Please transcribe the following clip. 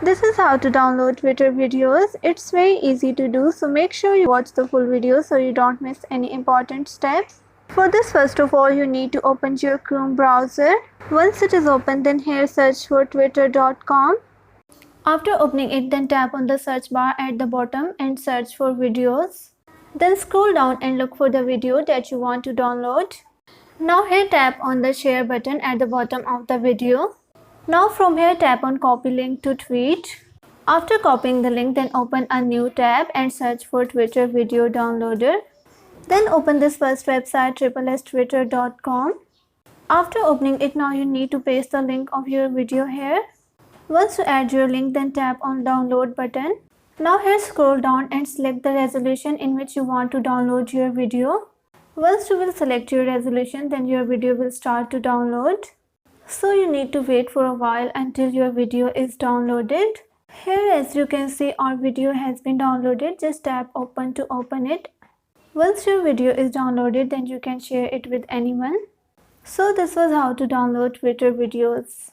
This is how to download Twitter videos. It's very easy to do, so make sure you watch the full video so you don't miss any important steps. For this, first of all, you need to open your Chrome browser. Once it is open, then here search for twitter.com. After opening it, then tap on the search bar at the bottom and search for videos. Then scroll down and look for the video that you want to download. Now here tap on the share button at the bottom of the video. Now from here tap on copy link to tweet. After copying the link, then open a new tab and search for Twitter video downloader. Then open this first website sstwitter.com. After opening it, now you need to paste the link of your video here. Once you add your link, then tap on download button. Now here scroll down and select the resolution in which you want to download your video. Once you will select your resolution, then your video will start to download. So you need to wait for a while until your video is downloaded. Here as you can see, our video has been downloaded. Just tap open to open it. Once your video is downloaded, then you can share it with anyone. So this was how to download Twitter videos.